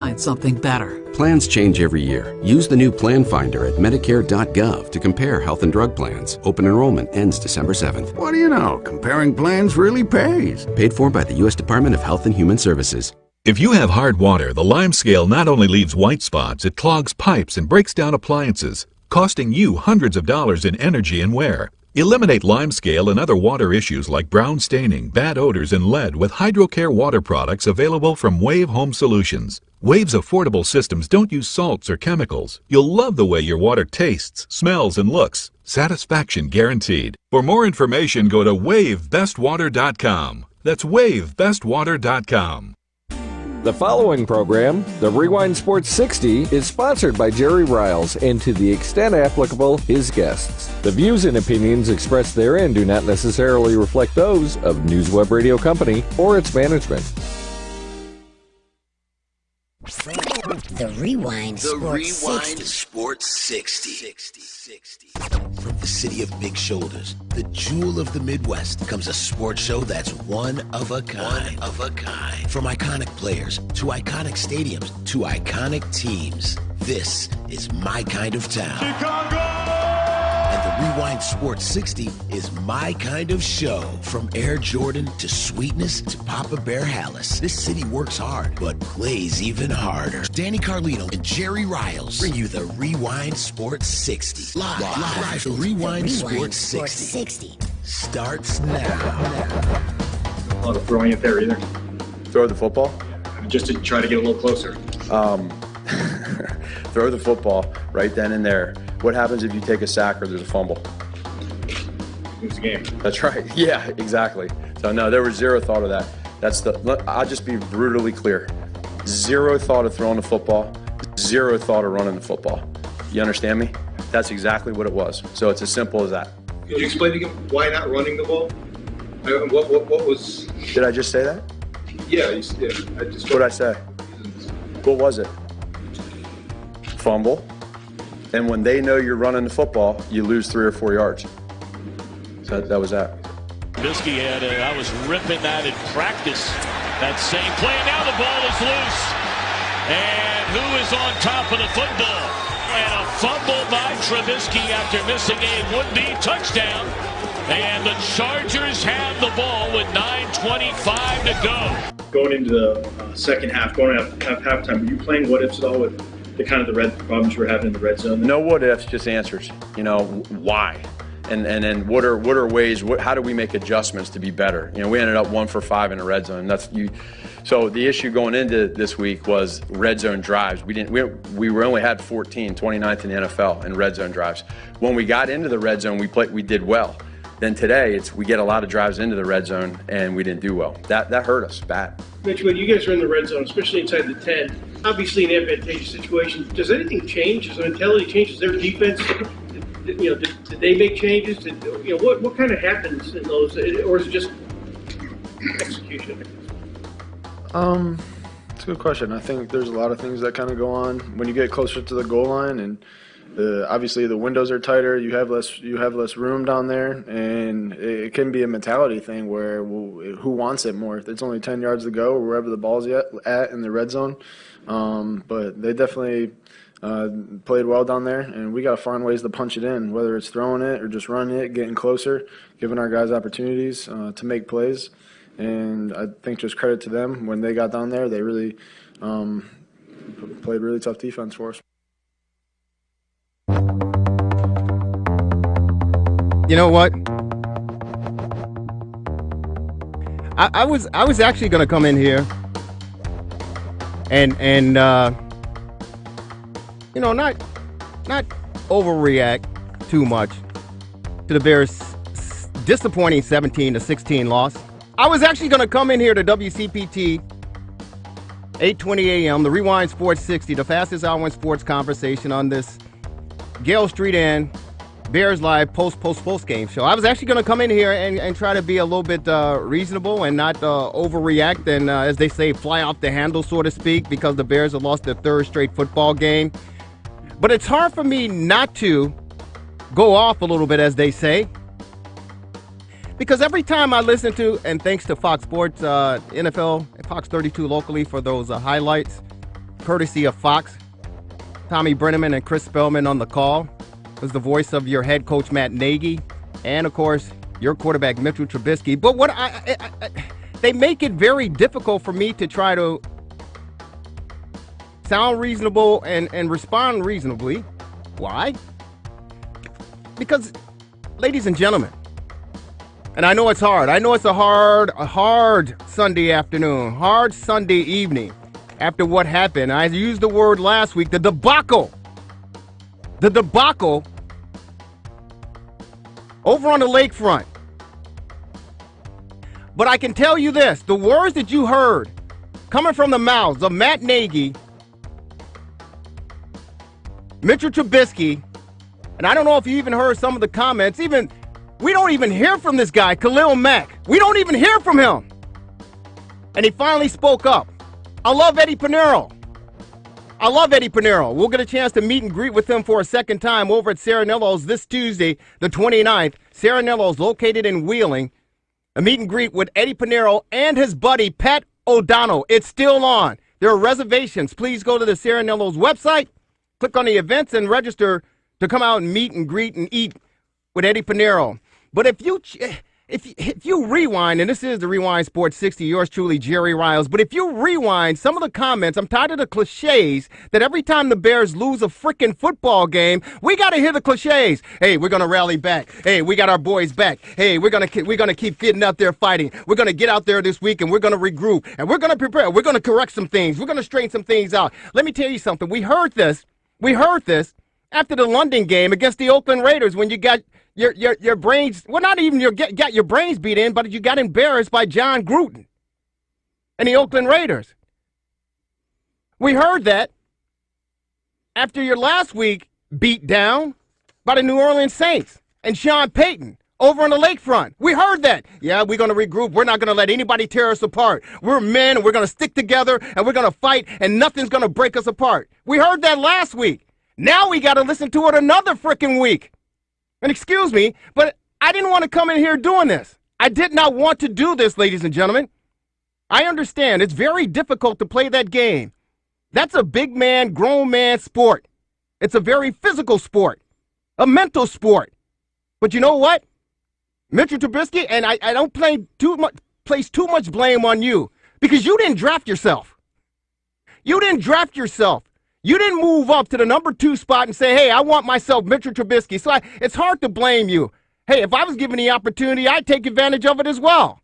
Find something better. Plans change every year. Use the new Plan Finder at Medicare.gov to compare health and drug plans. Open enrollment ends December 7th. What do you know? Comparing plans really pays. Paid for by the U.S. Department of Health and Human Services. If you have hard water, the lime scale not only leaves white spots, it clogs pipes and breaks down appliances, costing you hundreds of dollars in energy and wear. Eliminate lime scale and other water issues like brown staining, bad odors, and lead with HydroCare water products available from Wave Home Solutions. Wave's affordable systems don't use salts or chemicals. You'll love the way your water tastes, smells, and looks. Satisfaction guaranteed. For more information, go to wavebestwater.com. That's wavebestwater.com. The following program, the Rewind Sports 60, is sponsored by Jerry Riles and, to the extent applicable, his guests. The views and opinions expressed therein do not necessarily reflect those of NewsWeb Radio Company or its management. The Rewind Sports 60. From the city of big shoulders, the jewel of the Midwest, comes a sports show that's one of a kind. From iconic players to iconic stadiums to iconic teams, this is my kind of town. Chicago! And the Rewind Sports 60 is my kind of show. From Air Jordan to Sweetness to Papa Bear Hallis, this city works hard, but plays even harder. Danny Carlino and Jerry Riles bring you the Rewind Sports 60. Live. The Rewind Sports 60 starts now. A lot of throwing it there either. Throw the football? Just to try to get a little closer. Throw the football right then and there. What happens if you take a sack or there's a fumble? Lose the game. That's right. Yeah, exactly. So no, there was zero thought of that. I'll just be brutally clear. Zero thought of throwing the football. Zero thought of running the football. You understand me? That's exactly what it was. So it's as simple as that. Could you explain again why not running the ball? What was? Did I just say that? Yeah. What did I say? What was it? Fumble. And when they know you're running the football, you lose 3 or 4 yards. So that was that. Trubisky I was ripping that in practice. That same play. Now the ball is loose. And who is on top of the football? And a fumble by Trubisky after missing a would-be touchdown. And the Chargers have the ball with 9:25 to go. Going into the second half, going at halftime, were you playing what ifs at all with the kind of the red problems you were having in the red zone? No what ifs, just answers. You know, why? And then what are ways, how do we make adjustments to be better? You know, we ended up 1 for 5 in the red zone. So the issue going into this week was red zone drives. We only had 14, 29th in the NFL in red zone drives. When we got into the red zone, we did well. Then today, we get a lot of drives into the red zone, and we didn't do well. That hurt us bad. Mitch, when you guys are in the red zone, especially inside the 10, obviously in advantageous situations, does anything change? Does the mentality change? Does their defense, did they make changes? What kind of happens in those, or is it just execution? It's a good question. I think there's a lot of things that kind of go on when you get closer to the goal line, and obviously the windows are tighter. You have less room down there, and it can be a mentality thing where who wants it more? It's only 10 yards to go, or wherever the ball's at in the red zone. But they definitely played well down there, and we got to find ways to punch it in, whether it's throwing it or just running it, getting closer, giving our guys opportunities to make plays. And I think just credit to them. When they got down there, they really played really tough defense for us. You know what? I was actually going to come in here and not overreact too much to the Bears' disappointing 17-16 loss. I was actually going to come in here to WCPT 8:20 a.m. the Rewind Sports 60, the fastest hour in sports conversation on this Gale Street Inn Bears Live post game show. I was actually going to come in here and try to be a little bit reasonable and not overreact and, as they say, fly off the handle, so to speak, because the Bears have lost their third straight football game. But it's hard for me not to go off a little bit, as they say, because every time I listen to, and thanks to Fox Sports, NFL, and Fox 32 locally for those highlights, courtesy of Fox. Tommy Brenneman and Chris Spellman on the call. It was the voice of your head coach, Matt Nagy, and, of course, your quarterback, Mitchell Trubisky. But what they make it very difficult for me to try to sound reasonable and respond reasonably. Why? Because, ladies and gentlemen, and I know it's hard. I know it's a hard Sunday afternoon, hard Sunday evening after what happened. I used the word last week, the debacle. The debacle over on the lakefront. But I can tell you this, the words that you heard coming from the mouths of Matt Nagy, Mitchell Trubisky, and I don't know if you even heard some of the comments, we don't even hear from this guy, Khalil Mack. We don't even hear from him. And he finally spoke up. I love Eddie Pinero. We'll get a chance to meet and greet with him for a second time over at Serenello's this Tuesday, the 29th. Serenello's located in Wheeling. A meet and greet with Eddie Pinero and his buddy, Pat O'Donnell. It's still on. There are reservations. Please go to the Serenello's website, click on the events, and register to come out and meet and greet and eat with Eddie Pinero. But if you rewind, and this is the Rewind Sports 60, yours truly, Jerry Riles, but if you rewind some of the comments, I'm tired of the cliches that every time the Bears lose a freaking football game, we got to hear the cliches. Hey, we're going to rally back. Hey, we got our boys back. Hey, we're going to keep getting out there fighting. We're going to get out there this week, and we're going to regroup, and we're going to prepare. We're going to correct some things. We're going to straighten some things out. Let me tell you something. We heard this after the London game against the Oakland Raiders when you got your brains, well, not even got your brains beat in, but you got embarrassed by John Gruden and the Oakland Raiders. We heard that after your last week beat down by the New Orleans Saints and Sean Payton over on the lakefront. We heard that. Yeah, we're going to regroup. We're not going to let anybody tear us apart. We're men, and we're going to stick together, and we're going to fight, and nothing's going to break us apart. We heard that last week. Now we got to listen to it another freaking week. And excuse me, but I didn't want to come in here doing this. I did not want to do this, ladies and gentlemen. I understand it's very difficult to play that game. That's a big man, grown man sport. It's a very physical sport, a mental sport. But you know what? Mitchell Trubisky, and I don't place too much blame on you because you didn't draft yourself. You didn't draft yourself. You didn't move up to the number 2 spot and say, hey, I want myself Mitchell Trubisky. So it's hard to blame you. Hey, if I was given the opportunity, I'd take advantage of it as well.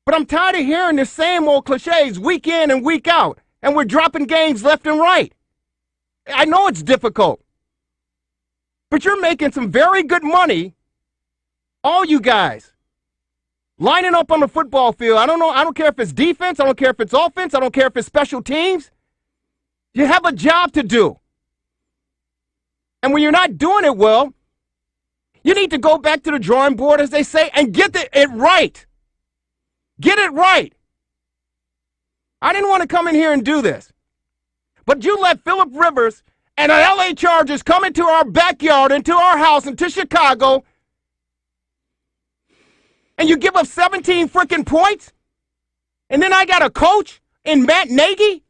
But I'm tired of hearing the same old cliches week in and week out, and we're dropping games left and right. I know it's difficult, but you're making some very good money, all you guys. Lining up on the football field. I don't know. I don't care if it's defense. I don't care if it's offense. I don't care if it's special teams. You have a job to do. And when you're not doing it well, you need to go back to the drawing board, as they say, and get it right. Get it right. I didn't want to come in here and do this. But you let Phillip Rivers and the LA Chargers come into our backyard, into our house, into Chicago, and you give up 17 freaking points? And then I got a coach in Matt Nagy,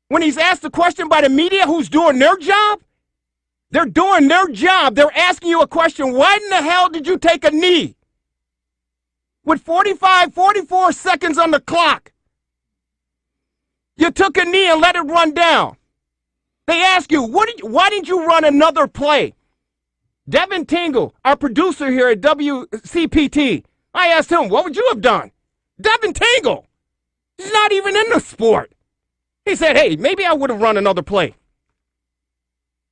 when he's asked a question by the media who's doing their job? They're doing their job. They're asking you a question. Why in the hell did you take a knee? With 44 seconds on the clock. You took a knee and let it run down. They ask you, why didn't you run another play? Devin Tingle, our producer here at WCPT, I asked him, what would you have done? Devin Tingle. He's not even in the sport. He said, hey, maybe I would have run another play.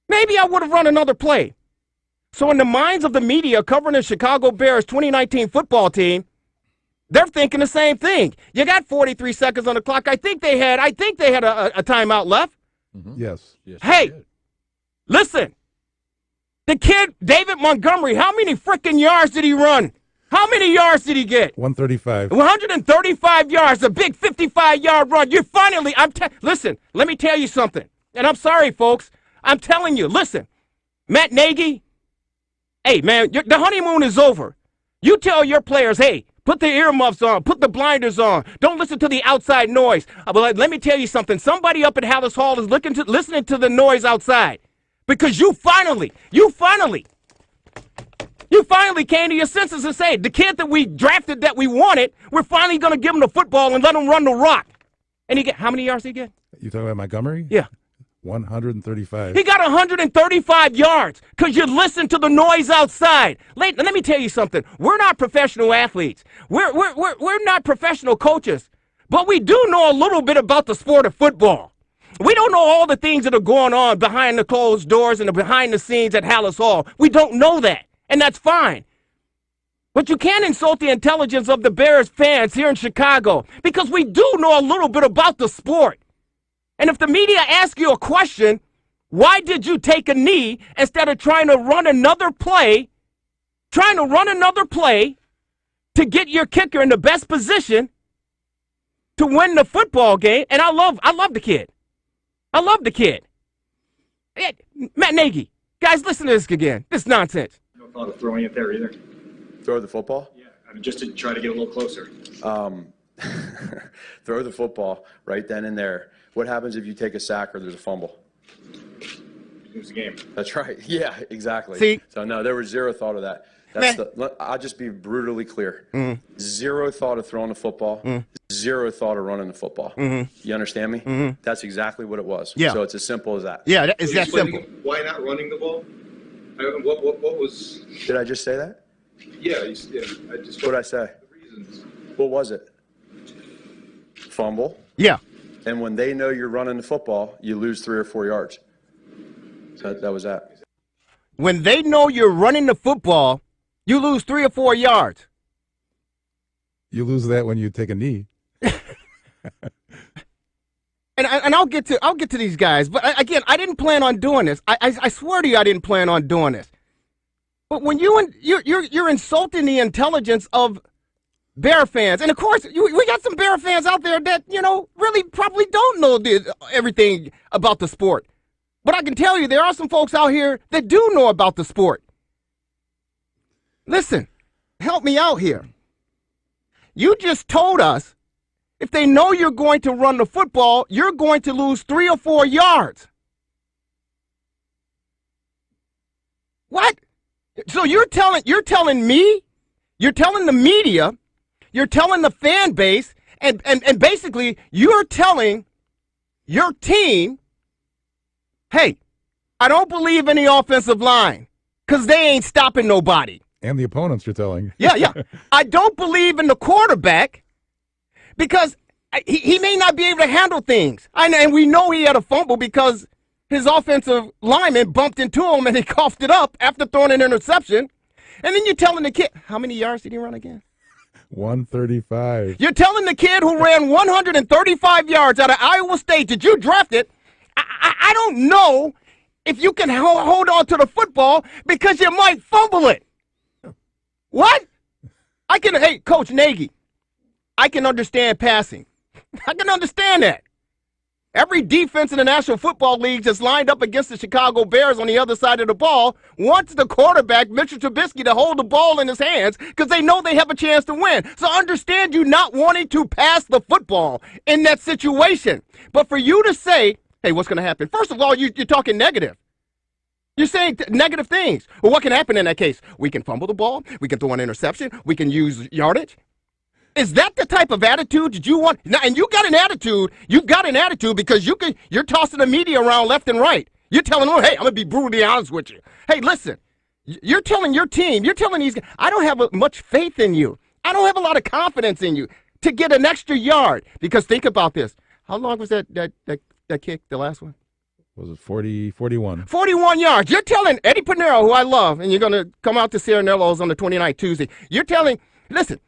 Maybe I would have run another play. So in the minds of the media covering the Chicago Bears 2019 football team, they're thinking the same thing. You got 43 seconds on the clock. I think they had a timeout left. Mm-hmm. Yes. Hey, listen. The kid, David Montgomery, how many freaking yards did he run? How many yards did he get? 135. 135 yards, a big 55-yard run. You finally, listen, let me tell you something. And I'm sorry, folks. I'm telling you, listen, Matt Nagy, hey, man, the honeymoon is over. You tell your players, hey, Put the earmuffs on. Put the blinders on. Don't listen to the outside noise. But let me tell you something. Somebody up at Hallis Hall is listening to the noise outside because you finally came to your senses and said, the kid that we drafted that we wanted, we're finally going to give him the football and let him run the rock. And he get, how many yards did he get? You talking about Montgomery? Yeah. 135. He got 135 yards because you listened to the noise outside. Let me tell you something. We're not professional athletes. We're not professional coaches. But we do know a little bit about the sport of football. We don't know all the things that are going on behind the closed doors and behind the scenes at Hallis Hall. We don't know that, and that's fine. But you can't insult the intelligence of the Bears fans here in Chicago because we do know a little bit about the sport. And if the media asks you a question, why did you take a knee instead of trying to run another play to get your kicker in the best position to win the football game? And I love the kid. I love the kid. Matt Nagy, guys, listen to this again. This is nonsense. No thought of throwing it there either. Throw the football? Yeah, I mean, just to try to get a little closer. Throw the football right then and there. What happens if you take a sack or there's a fumble? Lose the game. That's right. Yeah, exactly. See? So, no, there was zero thought of that. I'll just be brutally clear. Mm-hmm. Zero thought of throwing the football. Mm-hmm. Zero thought of running the football. Mm-hmm. You understand me? Mm-hmm. That's exactly what it was. Yeah. So it's as simple as that. Yeah, it's that simple. Why not running the ball? What was? Did I just say that? Yeah, I just. What did I say? The reasons. What was it? Fumble. Yeah. And when they know you're running the football, you lose 3 or 4 yards. So that was that. When they know you're running the football, you lose 3 or 4 yards. You lose that when you take a knee. And I'll get to these guys, but again, I didn't plan on doing this. I swear to you, I didn't plan on doing this. But when you're insulting the intelligence of Bear fans, and of course, we got some Bear fans out there that really probably don't know everything about the sport. But I can tell you, there are some folks out here that do know about the sport. Listen, help me out here. You just told us if they know you're going to run the football, you're going to lose 3 or 4 yards. What? So you're telling me, you're telling the media, you're telling the fan base, and basically you're telling your team, hey, I don't believe in the offensive line because they ain't stopping nobody. And the opponents you're telling. Yeah. I don't believe in the quarterback because he may not be able to handle things. And we know he had a fumble because his offensive lineman bumped into him and he coughed it up after throwing an interception. And then you're telling the kid, how many yards did he run again? 135. You're telling the kid who ran 135 yards out of Iowa State that you drafted, I don't know if you can hold on to the football because you might fumble it. What? Hey, Coach Nagy, I can understand passing. I can understand that. Every defense in the National Football League that's lined up against the Chicago Bears on the other side of the ball wants the quarterback, Mitchell Trubisky, to hold the ball in his hands because they know they have a chance to win. So understand you not wanting to pass the football in that situation. But for you to say, hey, what's going to happen? First of all, you're talking negative. You're saying negative things. Well, what can happen in that case? We can fumble the ball. We can throw an interception. We can use yardage. Is that the type of attitude that you want? Now, and you got an attitude. You got an attitude because you're tossing the media around left and right. You're telling them, hey, I'm going to be brutally honest with you. Hey, listen, you're telling your team, you're telling these guys, I don't have much faith in you. I don't have a lot of confidence in you to get an extra yard. Because think about this. How long was that kick, the last one? Was it 41? 41 yards. You're telling Eddie Pinero, who I love, and you're going to come out to Ciarinello's on the 29th Tuesday. You're telling, listen,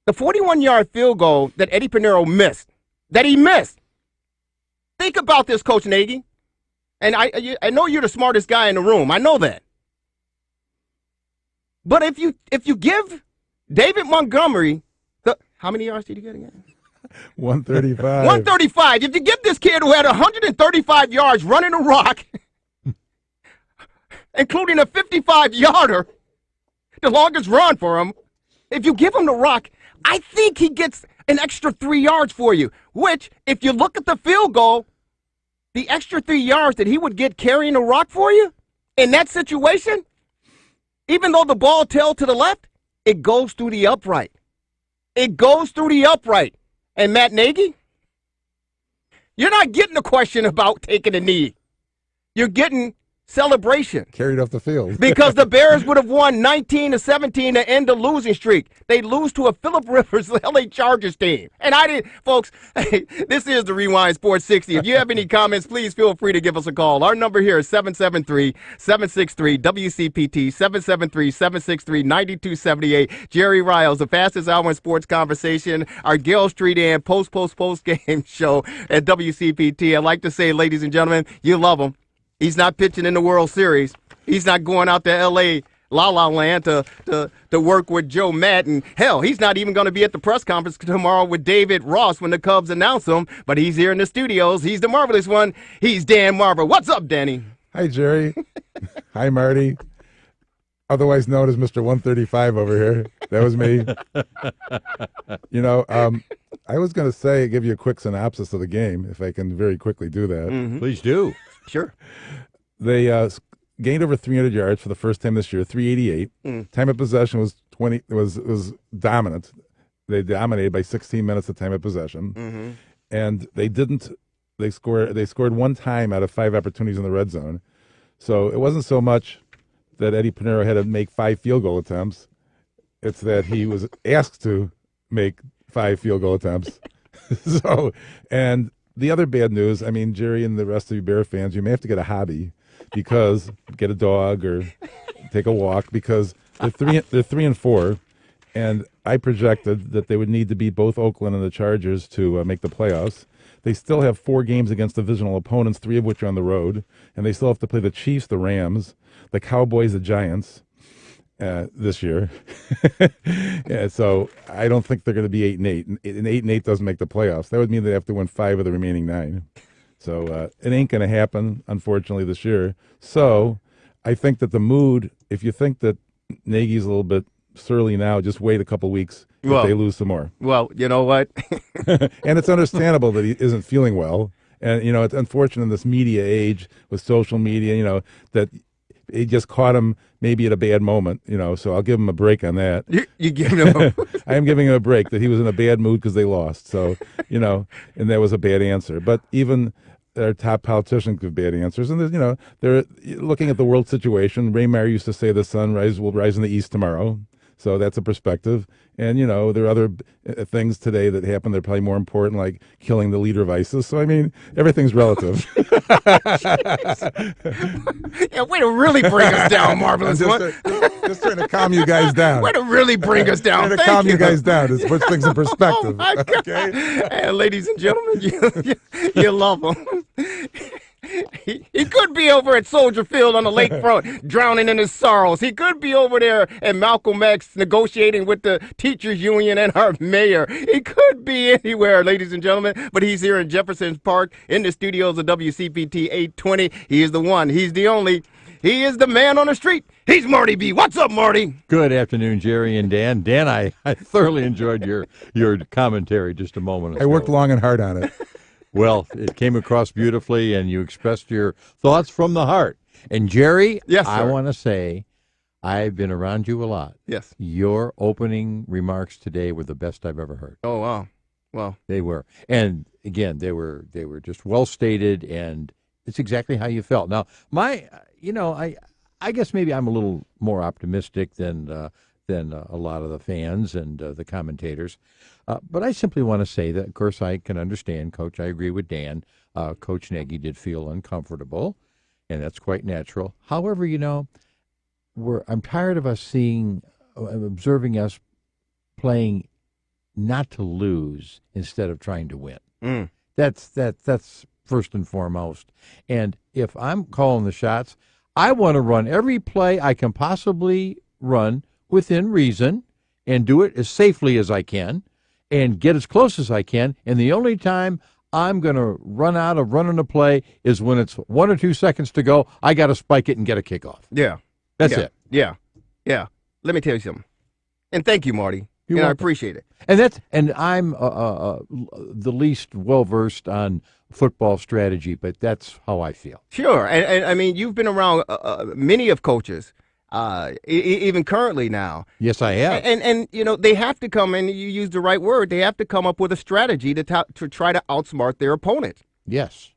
the 41-yard field goal that Eddie Pinero missed, think about this, Coach Nagy. And I know you're the smartest guy in the room. I know that. But if you give David Montgomery how many yards did he get again? 135. 135. If you give this kid who had 135 yards running a rock, including a 55-yarder, the longest run for him, if you give him the rock, I think he gets an extra 3 yards for you, which, if you look at the field goal, the extra 3 yards that he would get carrying a rock for you in that situation, even though the ball tailed to the left, it goes through the upright. It goes through the upright. And Matt Nagy, you're not getting a question about taking a knee. You're getting celebration. Carried off the field. Because the Bears would have won 19-17 to end the losing streak. They lose to a Phillip Rivers LA Chargers team. And I didn't, folks, hey, this is the Rewind Sports 60. If you have any comments, please feel free to give us a call. Our number here is 773-763-WCPT, 773-763-9278. Jerry Riles, the fastest hour in sports conversation, our Gale Street Inn post game show at WCPT. I'd like to say, ladies and gentlemen, you love him. He's not pitching in the World Series. He's not going out to L.A. La La Land to work with Joe Madden. Hell, he's not even going to be at the press conference tomorrow with David Ross when the Cubs announce him. But he's here in the studios. He's the marvelous one. He's Dan Marver. What's up, Danny? Hi, Jerry. Hi, Marty. Otherwise known as Mr. 135 over here. That was me. I was going to give you a quick synopsis of the game, if I can very quickly do that. Mm-hmm. Please do. Sure. They gained over 300 yards for the first time this year, 388. Time of possession was was dominant. They dominated by 16 minutes of time of possession, and they scored one time out of 5 opportunities in the red zone. So it wasn't so much that Eddie Pinheiro had to make 5 field goal attempts; it's that he was asked to make 5 field goal attempts. So, and the other bad news, I mean, Jerry and the rest of you Bear fans, you may have to get a hobby, because get a dog or take a walk, because they're 3-4, and I projected that they would need to beat both Oakland and the Chargers to make the playoffs. They still have 4 games against divisional opponents, 3 of which are on the road, and they still have to play the Chiefs, the Rams, the Cowboys, the Giants this year. Yeah, so I don't think they're going to be 8-8. And 8-8 doesn't make the playoffs. That would mean they have to win 5 of the remaining 9. So it ain't going to happen, unfortunately, this year. So I think that the mood, if you think that Nagy's a little bit surly now, just wait a couple weeks if they lose some more. Well, you know what? And it's understandable that he isn't feeling well. And, it's unfortunate in this media age with social media, that it just caught him maybe at a bad moment, so I'll give him a break on that. You give him I am giving him a break that he was in a bad mood because they lost. So, and that was a bad answer. But even our top politicians give bad answers. And, they're looking at the world situation. Ray Meyer used to say the sun will rise in the east tomorrow. So that's a perspective. And, there are other things today that happen that are probably more important, like killing the leader of ISIS. So, I mean, everything's relative. Yeah, way to really bring us down, Marvelous one. Just trying to calm you guys down. Way to really bring us down. Trying to calm you guys down. Just put things in perspective. Oh, my God. Okay? And ladies and gentlemen, you love him. He could be over at Soldier Field on the lakefront, drowning in his sorrows. He could be over there at Malcolm X negotiating with the teachers union and our mayor. He could be anywhere, ladies and gentlemen, but he's here in Jefferson Park in the studios of WCPT 820. He is the one. He's the only. He is the man on the street. He's Marty B. What's up, Marty? Good afternoon, Jerry and Dan. Dan, I thoroughly enjoyed your commentary just a moment ago. I worked long and hard on it. Well, it came across beautifully, and you expressed your thoughts from the heart. And, Jerry, yes, I want to say I've been around you a lot. Yes. Your opening remarks today were the best I've ever heard. Oh, wow. Well, they were. And, again, they were just well stated, and it's exactly how you felt. Now, I guess maybe I'm a little more optimistic than a lot of the fans and the commentators. But I simply want to say that, of course, I can understand, Coach. I agree with Dan. Coach Nagy did feel uncomfortable, and that's quite natural. However, I'm tired of us observing us playing not to lose instead of trying to win. That's first and foremost. And if I'm calling the shots, I want to run every play I can possibly run within reason and do it as safely as I can and get as close as I can. And the only time I'm going to run out of running a play is when it's 1 or 2 seconds to go. I got to spike it and get a kickoff. Yeah. That's it. Yeah. Let me tell you something. And thank you, Marty. And I appreciate it. And I'm the least well-versed on football strategy, but that's how I feel. Sure. And I mean, you've been around many of coaches, even currently now. Yes, I have. And they have to come, and you use the right word, they have to come up with a strategy to try to outsmart their opponent. Yes.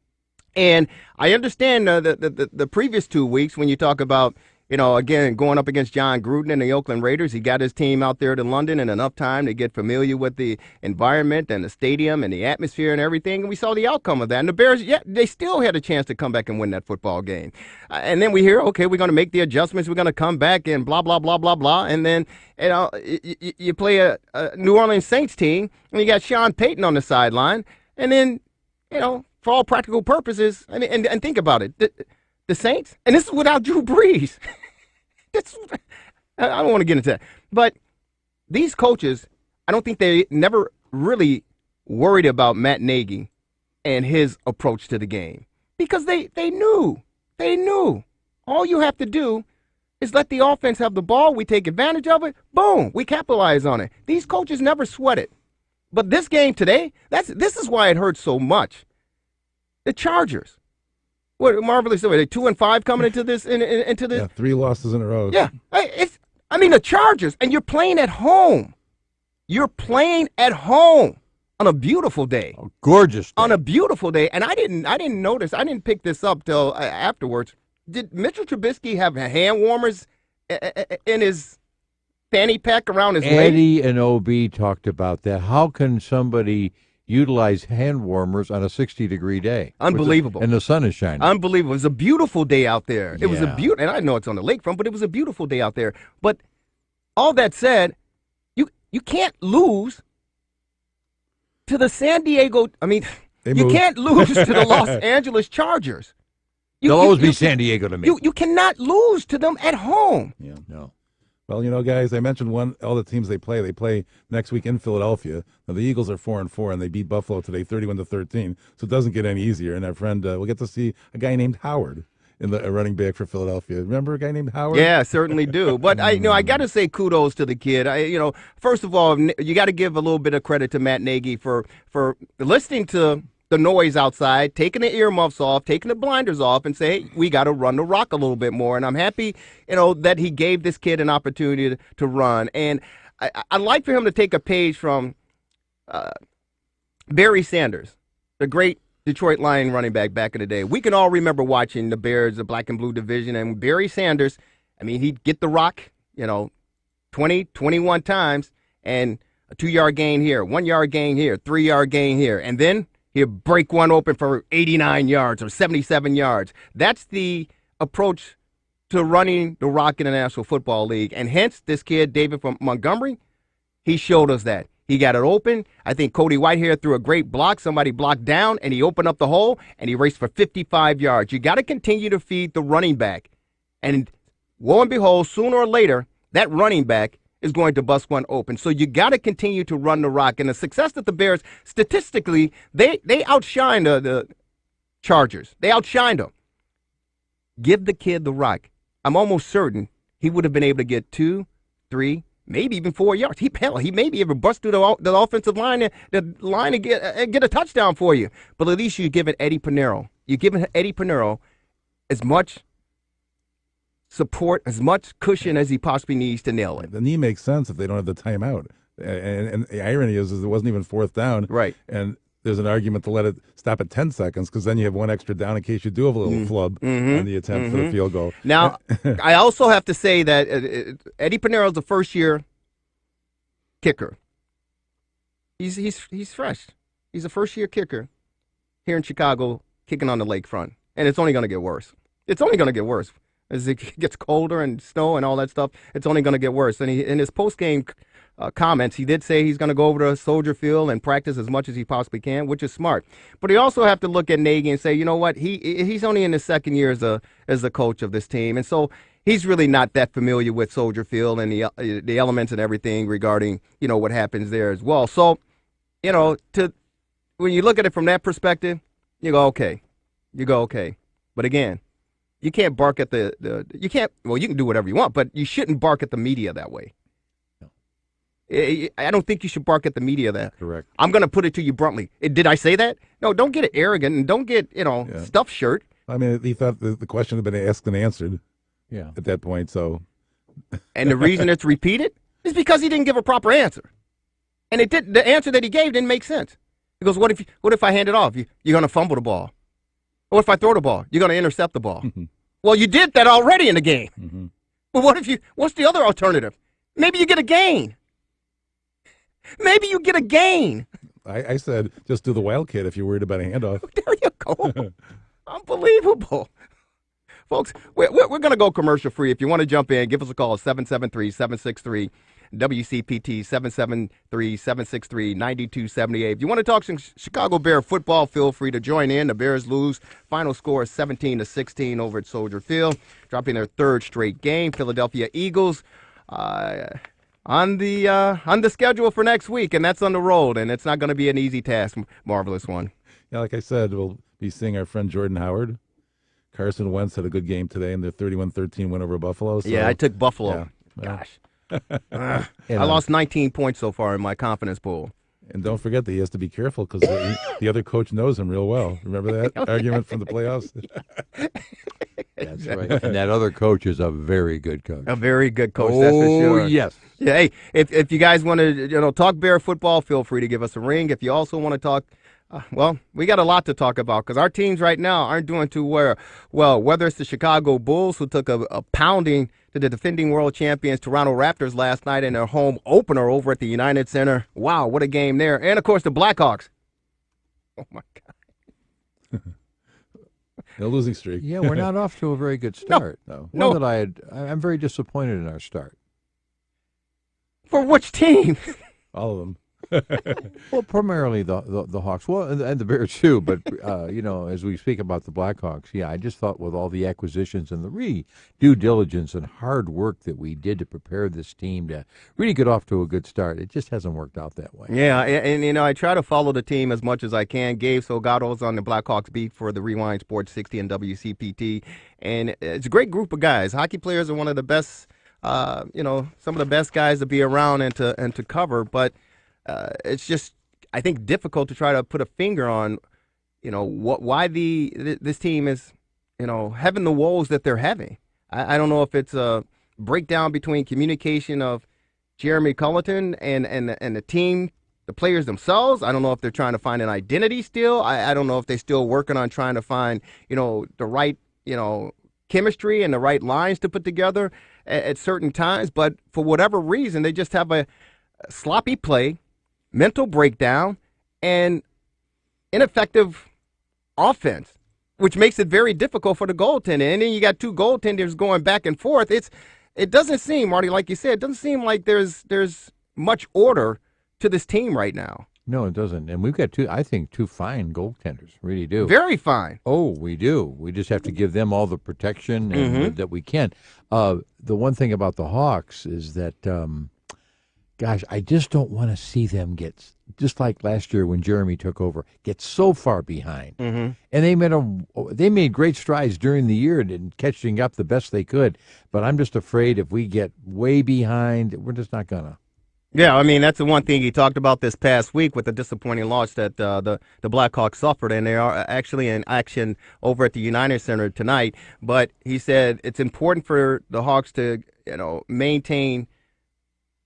And I understand the previous 2 weeks when you talk about, again, going up against John Gruden and the Oakland Raiders. He got his team out there to London in enough time to get familiar with the environment and the stadium and the atmosphere and everything. And we saw the outcome of that. And the Bears, they still had a chance to come back and win that football game. And then we hear, okay, we're going to make the adjustments. We're going to come back and blah, blah, blah, blah, blah. And then, you play a New Orleans Saints team, and you got Sean Payton on the sideline. And then, for all practical purposes, I mean, and think about it. The Saints, and this is without Drew Brees. I don't want to get into that. But these coaches, I don't think they never really worried about Matt Nagy and his approach to the game because they knew. They knew. All you have to do is let the offense have the ball. We take advantage of it. Boom. We capitalize on it. These coaches never sweat it. But this game today, this is why it hurts so much. The Chargers. What marvelous! Are they 2-5 coming into this? Into this? Yeah, 3 losses in a row. Yeah, the Chargers, and you're playing at home. You're playing at home on a beautiful day. Oh, gorgeous day. On a beautiful day, and I didn't notice. I didn't pick this up till afterwards. Did Mitchell Trubisky have hand warmers in his fanny pack around his leg? Eddie and OB talked about that. How can somebody utilize hand warmers on a 60-degree day? Unbelievable. And the sun is shining. Unbelievable. It was a beautiful day out there. It was a Yeah. beautiful, and I know it's on the lakefront, but it was a beautiful day out there. But all that said, you can't lose to the San Diego, you can't lose to the Los Angeles Chargers. They'll always be San Diego to me. You cannot lose to them at home. Yeah. No. Well, guys, I mentioned all the teams they play. They play next week in Philadelphia. Now the Eagles are 4-4, and they beat Buffalo today, 31-13. So it doesn't get any easier. And our friend, we'll get to see a guy named Howard in the running back for Philadelphia. Remember a guy named Howard? Yeah, certainly do. But I got to say kudos to the kid. First of all, you got to give a little bit of credit to Matt Nagy for listening to the noise outside, taking the earmuffs off, taking the blinders off, and say, hey, we got to run the rock a little bit more. And I'm happy, that he gave this kid an opportunity to run. And I'd like for him to take a page from Barry Sanders, the great Detroit Lion running back in the day. We can all remember watching the Bears, the black and blue division, and Barry Sanders, he'd get the rock, 20, 21 times, and a 2-yard gain here, 1-yard gain here, 3-yard gain here, and then he'll break one open for 89 yards or 77 yards. That's the approach to running the rock in the National Football League. And hence, this kid, David from Montgomery, he showed us that. He got it open. I think Cody Whitehair threw a great block. Somebody blocked down, and he opened up the hole, and he raced for 55 yards. You got to continue to feed the running back. And lo and behold, sooner or later, that running back is going to bust one open. So you got to continue to run the rock. And the success that the Bears, statistically, they outshined the Chargers. They outshined them. Give the kid the rock. I'm almost certain he would have been able to get 2, 3, maybe even 4 yards. He maybe even bust through the offensive line, and get a touchdown for you. But at least you give it Eddie Pinero. You give Eddie Pinero as much support, as much cushion as he possibly needs to nail it. The knee makes sense if they don't have the timeout. And the irony is it wasn't even 4th down. Right. And there's an argument to let it stop at 10 seconds because then you have one extra down in case you do have a little flub on the attempt for the field goal. Now, I also have to say that Eddie Pinero's a first-year kicker. He's fresh. He's a first-year kicker here in Chicago, kicking on the lakefront. And it's only going to get worse. It's only going to get worse. As it gets colder and snow and all that stuff, it's only going to get worse. And in his post-game comments, he did say he's going to go over to Soldier Field and practice as much as he possibly can, which is smart. But he also have to look at Nagy and say, you know what, he's only in his second year as a coach of this team, and so he's really not that familiar with Soldier Field and the elements and everything regarding what happens there as well. So, when you look at it from that perspective, you go okay. But again, you can't bark at you can do whatever you want, but you shouldn't bark at the media that way. I don't think you should bark at the media that. Correct. I'm going to put it to you bluntly. Did I say that? No, don't get arrogant and don't get, stuffed shirt. I mean, he thought the question had been asked and answered at that point, so. And the reason it's repeated is because he didn't give a proper answer. And the answer that he gave didn't make sense. He goes, what if I hand it off? You're going to fumble the ball. Or if I throw the ball, you're going to intercept the ball. Well, you did that already in the game. But what's the other alternative? Maybe you get a gain. Maybe you get a gain. I said, just do the Wildcat if you're worried about a handoff. There you go. Unbelievable. Folks, we're going to go commercial free. If you want to jump in, give us a call, 773-763 WCPT, 773-763-9278. If you want to talk some Chicago Bear football, feel free to join in. The Bears lose. Final score is 17-16 over at Soldier Field, dropping their third straight game. Philadelphia Eagles on the schedule for next week, and that's on the road, and it's not going to be an easy task. Marvelous one. Yeah, like I said, we'll be seeing our friend Jordan Howard. Carson Wentz had a good game today in their 31-13 win over Buffalo. So, yeah, I took Buffalo. Yeah. Gosh. I lost 19 points so far in my confidence pool. And don't forget that he has to be careful because the other coach knows him real well. Remember that argument from the playoffs? That's right. And that other coach is a very good coach. A very good coach, that's for sure. Oh, yes. Yeah, hey, if you guys want to talk Bear football, feel free to give us a ring. If you also want to talk, we got a lot to talk about because our teams right now aren't doing too well. Whether it's the Chicago Bulls, who took a pounding to the defending world champions Toronto Raptors last night in their home opener over at the United Center. Wow, what a game there. And, of course, the Blackhawks. Oh, my God. No losing streak. Yeah, we're not off to a very good start. No. I'm very disappointed in our start. For which team? All of them. Well, primarily the Hawks, and the Bears too. But as we speak about the Blackhawks, I just thought with all the acquisitions and the due diligence and hard work that we did to prepare this team to really get off to a good start, it just hasn't worked out that way. Yeah, and I try to follow the team as much as I can. Gabe Salgado's on the Blackhawks beat for the Rewind Sports 60 and WCPT, and it's a great group of guys. Hockey players are one of the best, some of the best guys to be around and to cover, but. It's just, I think, difficult to try to put a finger on, why this team is, having the woes that they're having. I don't know if it's a breakdown between communication of Jeremy Culleton and the team, the players themselves. I don't know if they're trying to find an identity still. I don't know if they're still working on trying to find, the right, chemistry and the right lines to put together at certain times. But for whatever reason, they just have a sloppy play, mental breakdown, and ineffective offense, which makes it very difficult for the goaltender. And then you got two goaltenders going back and forth. It doesn't seem, Marty, like you said, it doesn't seem like there's much order to this team right now. No, it doesn't. And we've got two fine goaltenders, really do. Very fine. Oh, we do. We just have to give them all the protection and, that we can. The one thing about the Hawks is that gosh, I just don't want to see them get, just like last year when Jeremy took over, get so far behind. And they made great strides during the year in catching up the best they could. But I'm just afraid if we get way behind, we're just not going to. Yeah, I mean, that's the one thing he talked about this past week with the disappointing loss that the Blackhawks suffered, and they are actually in action over at the United Center tonight. But he said it's important for the Hawks to, maintain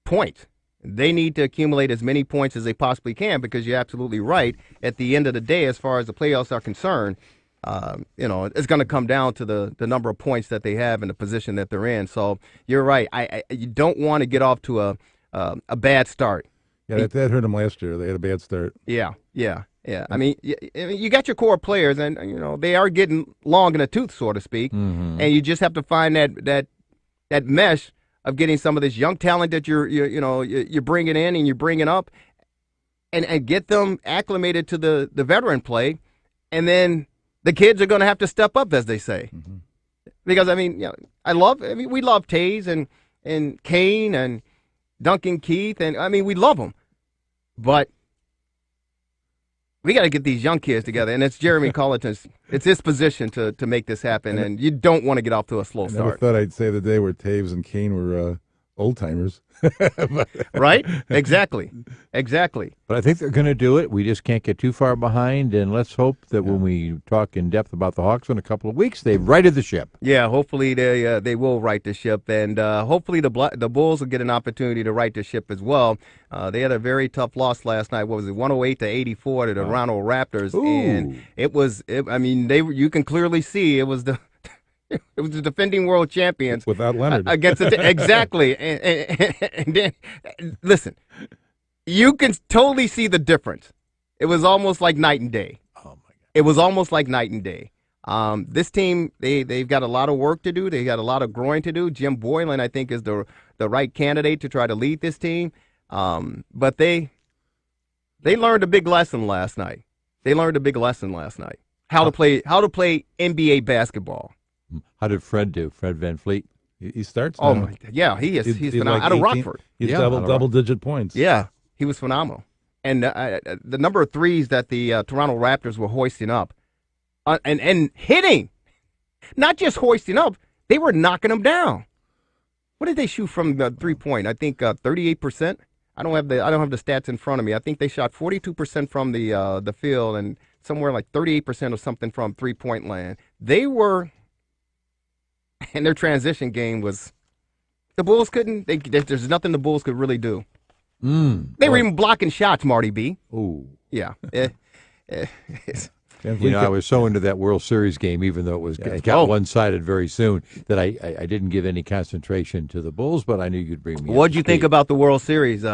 points. They need to accumulate as many points as they possibly can because you're absolutely right. At the end of the day, as far as the playoffs are concerned, it's going to come down to the number of points that they have and the position that they're in. So you're right. You don't want to get off to a bad start. Yeah, that hurt them last year. They had a bad start. Yeah. I mean, you got your core players, and they are getting long in the tooth, so to speak, and you just have to find that mesh of getting some of this young talent that you're bringing in and you're bringing up, and get them acclimated to the veteran play, and then the kids are going to have to step up, as they say. Because we love Taze and Kane and Duncan Keith, and we love them, but we got to get these young kids together, and it's Jeremy Culleton's. It's his position to make this happen, and you don't want to get off to a slow start. I never thought I'd say the day where Taves and Kane were old timers. Right? Exactly. But I think they're going to do it. We just can't get too far behind, and let's hope that when we talk in depth about the Hawks in a couple of weeks, they've righted the ship. Yeah, hopefully they will right the ship, and hopefully the Bulls will get an opportunity to right the ship as well. They had a very tough loss last night. What was it, 108-84 to the Toronto Raptors? Ooh. And you can clearly see it was the defending world champions without Leonard against exactly. And then, listen, you can totally see the difference. It was almost like night and day. Oh my God! It was almost like night and day. This team, they've got a lot of work to do. They got a lot of growing to do. Jim Boylan, I think, is the right candidate to try to lead this team. But they learned a big lesson last night. How to play NBA basketball. How did Fred do? Fred VanVleet? He starts now. Oh my God. Yeah, he's phenomenal. Like out of Rockford. He's double-digit points. Yeah, he was phenomenal. And the number of threes that the Toronto Raptors were hoisting up and hitting, not just hoisting up, they were knocking them down. What did they shoot from the 3-point? I think 38%. I don't have the stats in front of me. I think they shot 42% from the field and somewhere like 38% or something from 3-point land. They were, and their transition game was, the Bulls couldn't. There's nothing the Bulls could really do. They were even blocking shots, Marty B. Ooh. Yeah. I was so into that World Series game, even though it got one-sided very soon, that I didn't give any concentration to the Bulls, but I knew you'd bring me. What'd you think about the World Series?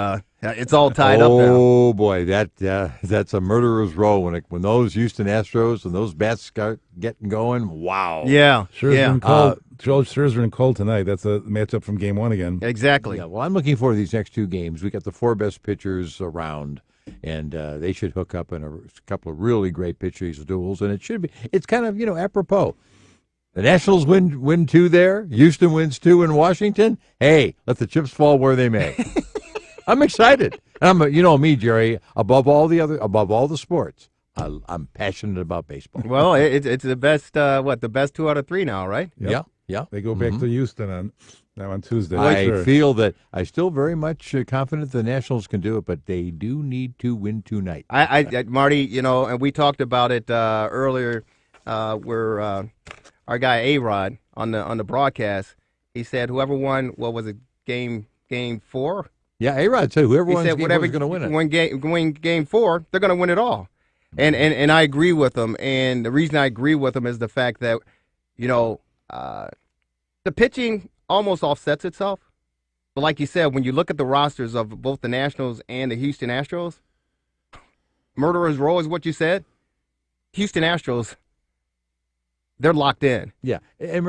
It's all tied up now. Oh boy, that's a murderer's row when those Houston Astros and those bats start getting going. Wow. Yeah. Scherzer and Cole. George Scherzer and Cole tonight. That's a matchup from Game 1 again. Exactly. Yeah. Well, I'm looking forward to these next two games. We got the four best pitchers around. And they should hook up in a couple of really great pitchers duels, and it's kind of apropos. The Nationals win 2 there. Houston wins 2 in Washington. Hey, let the chips fall where they may. I'm excited. I'm me, Jerry. Above all the sports, I'm passionate about baseball. Well, it's the best. The best 2 out of 3 now, right? Yep. Yeah. They go back to Houston on Tuesday. I feel that I still very much confident the Nationals can do it, but they do need to win tonight. I Marty, and we talked about it earlier. Where our guy A-Rod on the broadcast, he said whoever won, what was it, game 4? Yeah, A-Rod said whoever wins game 4 is going to win it. Win game 4, they're going to win it all. And I agree with him. And the reason I agree with him is the fact that the pitching almost offsets itself. But like you said, when you look at the rosters of both the Nationals and the Houston Astros, murderer's row is what you said. Houston Astros, they're locked in. Yeah, and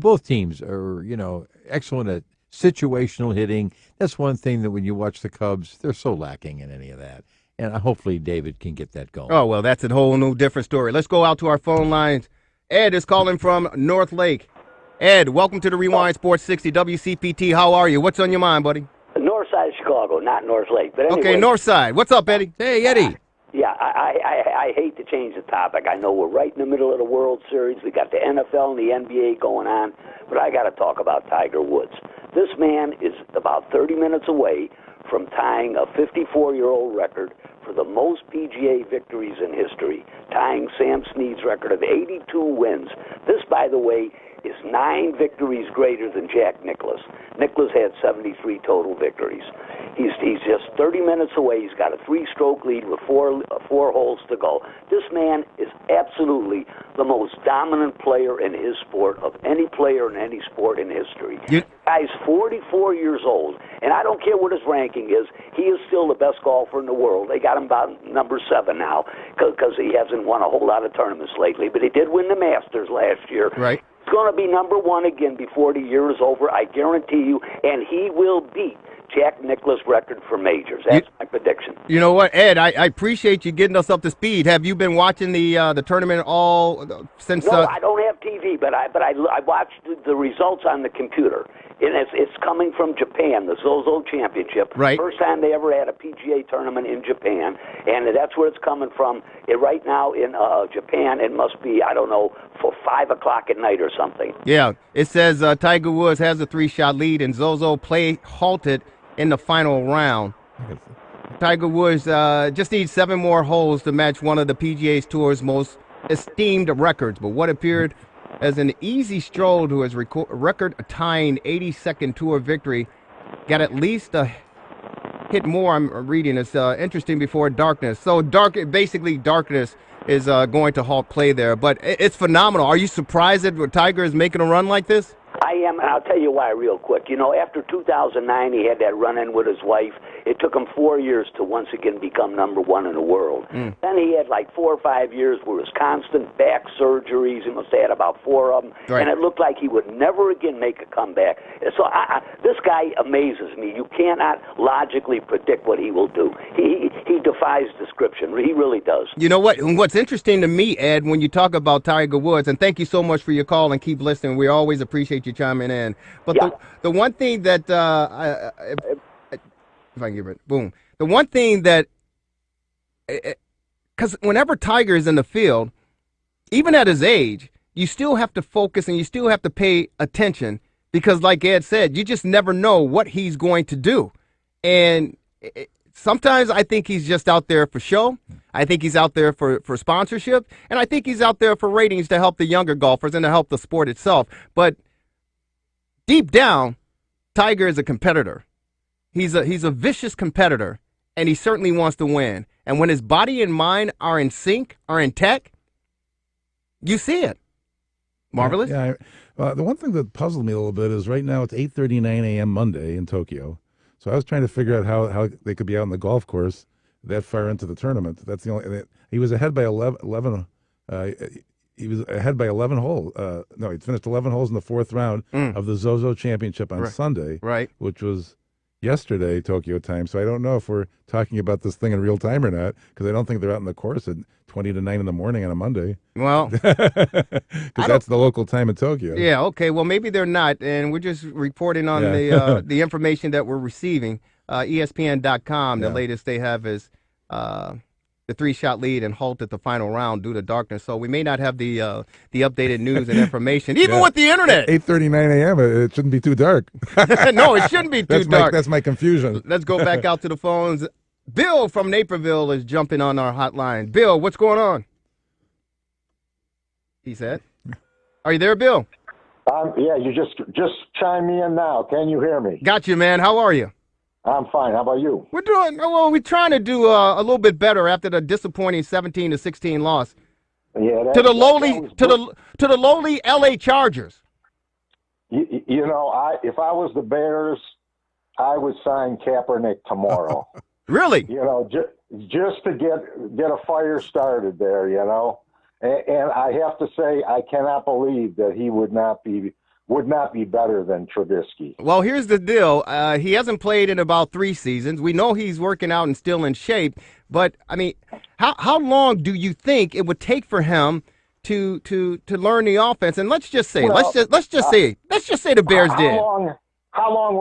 both teams are excellent at situational hitting. That's one thing that when you watch the Cubs, they're so lacking in any of that. And hopefully David can get that going. Oh, well, that's a whole new different story. Let's go out to our phone lines. Ed is calling from North Lake. Ed, welcome to the Rewind Sports 60 WCPT. How are you? What's on your mind, buddy? North side of Chicago, not North Lake. But anyway, okay, North side. What's up, Eddie? Hey, Eddie. Yeah, I hate to change the topic. I know we're right in the middle of the World Series. We got the NFL and the NBA going on, but I got to talk about Tiger Woods. This man is about 30 minutes away from tying a 54-year-old record for the most PGA victories in history, tying Sam Snead's record of 82 wins. This, by the way, is 9 victories greater than Jack Nicklaus. Nicklaus had 73 total victories. He's just 30 minutes away. He's got a 3-stroke lead with four holes to go. This man is absolutely the most dominant player in his sport of any player in any sport in history. Guy's 44 years old, and I don't care what his ranking is. He is still the best golfer in the world. They got him about number 7 now because he hasn't won a whole lot of tournaments lately, but he did win the Masters last year. Right. He's going to be number 1 again before the year is over, I guarantee you, and he will beat Jack Nicklaus' record for majors. That's my prediction. You know what, Ed? I appreciate you getting us up to speed. Have you been watching the tournament all since? No, I don't have TV, but I watched the results on the computer, And it's coming from Japan, the Zozo Championship. Right. First time they ever had a PGA tournament in Japan, and that's where it's coming from. Right now in Japan, it must be, I don't know, for 5 o'clock at night or something. Yeah, it says Tiger Woods has a 3-shot lead, and Zozo play halted in the final round. Tiger Woods just needs 7 more holes to match one of the PGA Tour's most esteemed records, but what appeared as an easy stroll to his record-tying 82nd Tour victory got at least a hit more. I'm reading. It's interesting before darkness. So basically darkness is going to halt play there, but it's phenomenal. Are you surprised that Tiger is making a run like this? I am, and I'll tell you why real quick. You know, after 2009, he had that run-in with his wife. It took him 4 years to once again become number one in the world. Then he had like 4 or 5 years where it was constant back surgeries. He must have had about 4 of them. Right. And it looked like he would never again make a comeback. So this guy amazes me. You cannot logically predict what he will do. He defies description. He really does. You know what? What's interesting to me, Ed, when you talk about Tiger Woods, and thank you so much for your call and keep listening. We always appreciate you chiming in. But the one thing that if I can give it, boom. The one thing that, because whenever Tiger is in the field, even at his age, you still have to focus and you still have to pay attention because, like Ed said, you just never know what he's going to do. And sometimes I think he's just out there for show. I think he's out there for sponsorship. And I think he's out there for ratings to help the younger golfers and to help the sport itself. But deep down, Tiger is a competitor. He's a vicious competitor, and he certainly wants to win. And when his body and mind are in sync, are in tech, you see it. Marvelous? Yeah. The one thing that puzzled me a little bit is right now it's 8:39 a.m. Monday in Tokyo. So I was trying to figure out how they could be out on the golf course that far into the tournament. That's the only. He was ahead by 11 he was ahead by 11 holes. No, he finished 11 holes in the 4th round of the Zozo Championship on Sunday, which was yesterday Tokyo time. So I don't know if we're talking about this thing in real time or not, because I don't think they're out in the course at 20 to 9 in the morning on a Monday. Well, because that's the local time in Tokyo. Yeah, okay. Well, maybe they're not, and we're just reporting on the information that we're receiving. ESPN.com, the latest they have is the 3-shot lead and halt at the final round due to darkness. So we may not have the updated news and information, even with the internet. 8:39 a.m. It shouldn't be too dark. No, it shouldn't be too dark. That's my confusion. Let's go back out to the phones. Bill from Naperville is jumping on our hotline. Bill, what's going on? He said. Are you there, Bill? Yeah, you just chime me in now. Can you hear me? Got you, man. How are you? I'm fine. How about you? We're doing well. We're trying to do a little bit better after the disappointing 17-16 loss. Yeah, to the lowly LA Chargers. You know, if I was the Bears, I would sign Kaepernick tomorrow. Really? You know, just to get a fire started there. You know, and I have to say, I cannot believe that he would not be better than Trubisky. Well, here's the deal. He hasn't played in about 3 seasons. We know he's working out and still in shape. But, I mean, how long do you think it would take for him to learn the offense? And let's just say, let's just say the Bears did. How long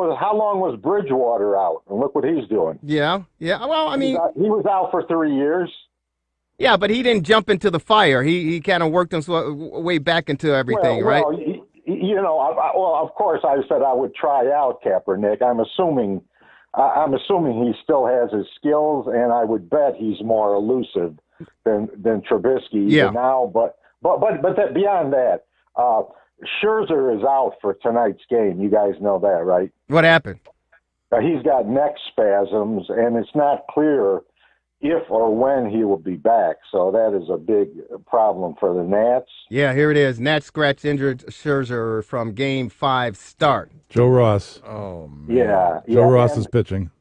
was Bridgewater out? And look what he's doing. Yeah. Well, I mean, he was out for 3 years. Yeah, but he didn't jump into the fire. He kind of worked his way back into everything, right? You know, well, of course, I said I would try out Kaepernick. I'm assuming he still has his skills, and I would bet he's more elusive than Trubisky now. But that, beyond that, Scherzer is out for tonight's game. You guys know that, right? What happened? He's got neck spasms, and it's not clear if or when he will be back. So that is a big problem for the Nats. Yeah, here it is. Nats scratch injured Scherzer from Game 5 start. Joe Ross. Oh, man. Yeah. Joe Ross is pitching.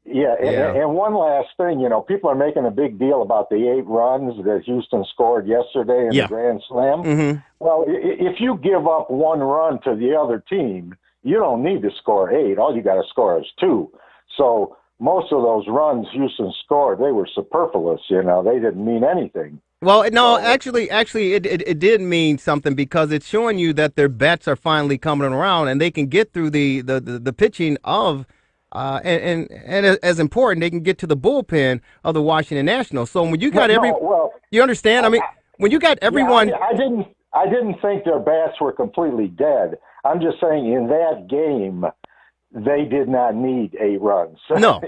Yeah, and one last thing, you know, people are making a big deal about the 8 runs that Houston scored yesterday in the Grand Slam. Mm-hmm. Well, if you give up 1 run to the other team, you don't need to score 8. All you got to score is 2. So most of those runs Houston scored, they were superfluous. You know, they didn't mean anything. Well, no, actually, it did mean something because it's showing you that their bats are finally coming around and they can get through the pitching of, and as important, they can get to the bullpen of the Washington Nationals. So when you got you understand? I mean, when you got everyone, I didn't think their bats were completely dead. I'm just saying in that game, they did not need 8 runs. No.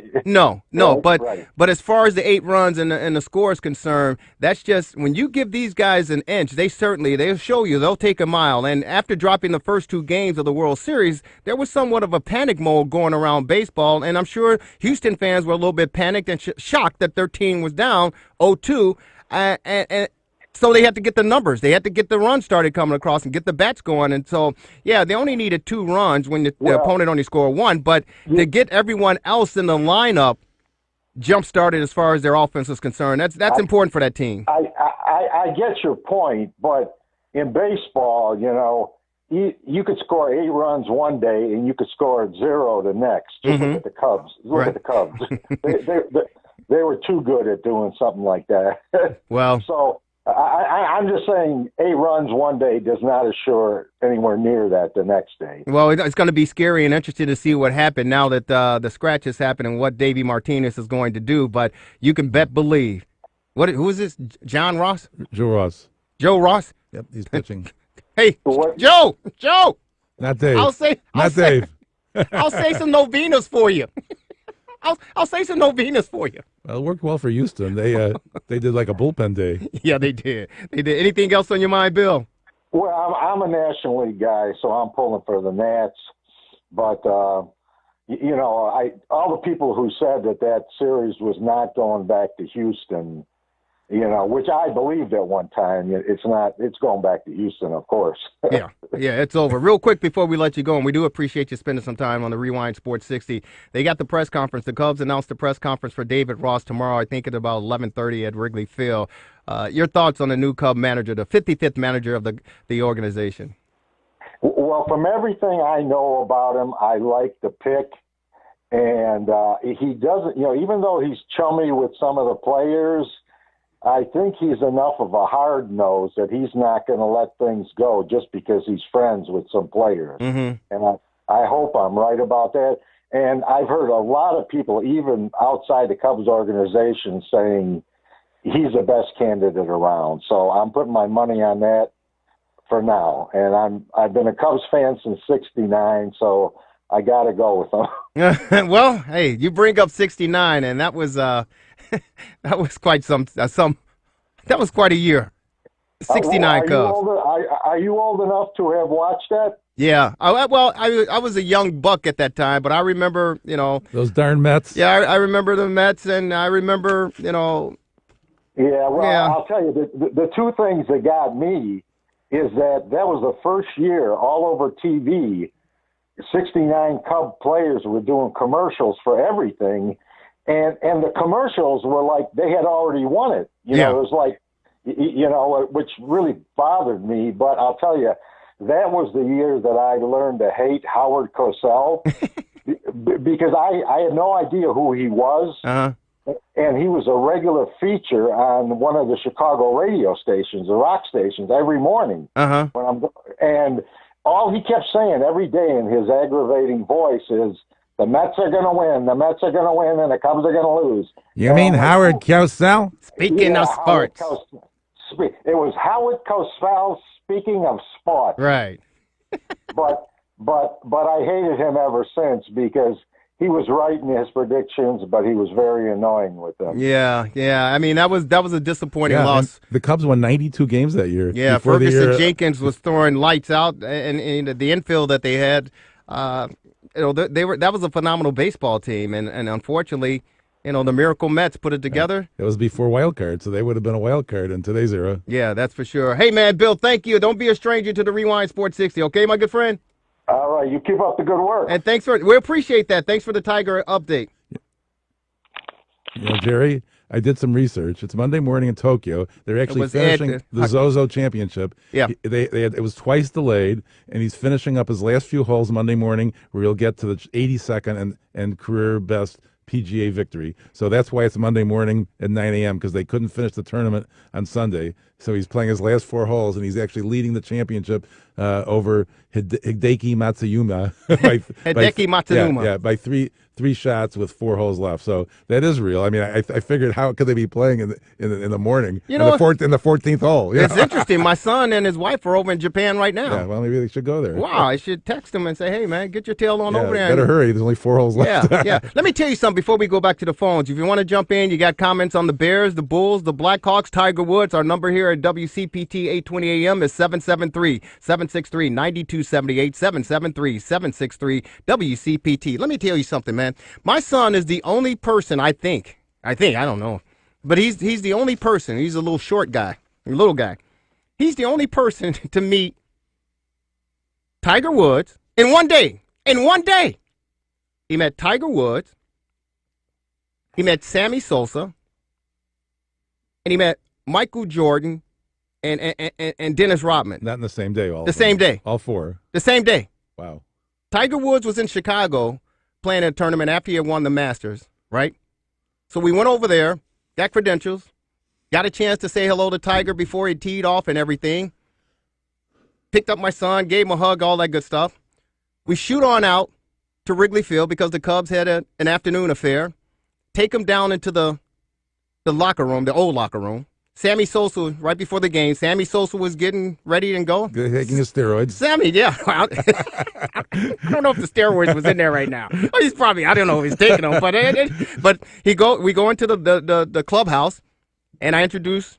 Right. But as far as the 8 runs and the score is concerned, that's just when you give these guys an inch, they'll show you they'll take a mile. And after dropping the first 2 games of the World Series, there was somewhat of a panic mode going around baseball, and I'm sure Houston fans were a little bit panicked and shocked that their team was down 0-2, and so they had to get the numbers. They had to get the runs started coming across and get the bats going. And so, yeah, they only needed 2 runs when the opponent only scored 1. But to get everyone else in the lineup jump-started as far as their offense is concerned, that's important for that team. I get your point, but in baseball, you could score 8 runs one day and you could score 0 the next. Just look at the Cubs. Look at the Cubs. They were too good at doing something like that. Well, so I'm just saying 8 runs one day does not assure anywhere near that the next day. Well, it's going to be scary and interesting to see what happened now that the scratches happen and what Davey Martinez is going to do. But you can believe. Who is this? John Ross? Joe Ross. Joe Ross? Yep, he's pitching. Hey, Joe! Not Dave. I'll Dave. I'll say some novenas for you. I'll say some novenas for you. Well, it worked well for Houston. They did like a bullpen day. Yeah, they did. Anything else on your mind, Bill? Well, I'm a National League guy, so I'm pulling for the Nats. But all the people who said that series was not going back to Houston, which I believed at one time, it's not. It's going back to Houston, of course. Yeah, it's over. Real quick before we let you go, and we do appreciate you spending some time on the Rewind Sports 60. They got the press conference. The Cubs announced the press conference for David Ross tomorrow, I think at about 11:30 at Wrigley Field. Your thoughts on the new Cub manager, the 55th manager of the organization? Well, from everything I know about him, I like the pick. And he doesn't, even though he's chummy with some of the players, I think he's enough of a hard nose that he's not going to let things go just because he's friends with some players. Mm-hmm. And I hope I'm right about that. And I've heard a lot of people, even outside the Cubs organization, saying he's the best candidate around. So I'm putting my money on that for now. And I've been a Cubs fan since '69, so I got to go with them. Well, hey, you bring up '69, and that was that was quite that was quite a year. '69 Cubs. Are you old enough to have watched that? Yeah. I was a young buck at that time, but I remember, those darn Mets. Yeah, I remember the Mets, and I remember, Yeah, well, Yeah. I'll tell you, the 2 things that got me is that was the first year all over TV, 69 Cub players were doing commercials for everything, and the commercials were like they had already won it. It was like, which really bothered me. But I'll tell you, that was the year that I learned to hate Howard Cosell because I had no idea who he was. Uh-huh. And he was a regular feature on one of the Chicago radio stations, the rock stations, every morning. Uh-huh. And all he kept saying every day in his aggravating voice is, the Mets are going to win, the Mets are going to win, and the Cubs are going to lose. You mean Howard Cosell? Speaking of sports. It was Howard Cosell speaking of sports. Right. but I hated him ever since because he was right in his predictions, but he was very annoying with them. Yeah. I mean, that was a disappointing loss. The Cubs won 92 games that year. Yeah, Ferguson Jenkins was throwing lights out, and the infield that they had, that was a phenomenal baseball team, and unfortunately, the Miracle Mets put it together. It was before wild card, so they would have been a wild card in today's era. Yeah, that's for sure. Hey, man, Bill, thank you. Don't be a stranger to the Rewind Sports 60, okay, my good friend? All right, you keep up the good work. And we appreciate that. Thanks for the Tiger update. Jerry, I did some research. It's Monday morning in Tokyo. They're actually finishing the Zozo Championship. Yeah. It was twice delayed, and he's finishing up his last few holes Monday morning where he'll get to the 82nd and career best PGA victory. So that's why it's Monday morning at 9 a.m. because they couldn't finish the tournament on Sunday. So he's playing his last 4 holes, and he's actually leading the championship over Hideki Matsuyama. By three shots with 4 holes left. So that is real. I mean, I figured how could they be playing in the morning in the 14th hole? Yeah. It's interesting. My son and his wife are over in Japan right now. Yeah, well, maybe they should go there. Wow, I should text them and say, hey, man, get your tail on over there. Better hurry. There's only 4 holes left. Yeah. Let me tell you something before we go back to the phones. If you want to jump in, you got comments on the Bears, the Bulls, the Blackhawks, Tiger Woods. Our number here at WCPT 820 AM is 773-763-9278, 773-763-WCPT. Let me tell you something, man. My son is the only person I don't know, but he's the only person. He's a little short guy, little guy. He's the only person to meet Tiger Woods in one day. In one day, he met Tiger Woods. He met Sammy Sosa, and he met Michael Jordan and Dennis Rodman. Not in the same day. Same day. All 4. The same day. Wow. Tiger Woods was in Chicago playing a tournament after he had won the Masters, right? So we went over there, got credentials, got a chance to say hello to Tiger before he teed off and everything. Picked up my son, gave him a hug, all that good stuff. We shoot on out to Wrigley Field because the Cubs had an afternoon affair. Take him down into the locker room, the old locker room. Sammy Sosa, right before the game, Sammy Sosa was getting ready to go. Taking his steroids. Sammy, yeah. I don't know if the steroids was in there right now. He's probably, I don't know if he's taking them, but we go into the clubhouse, and I introduce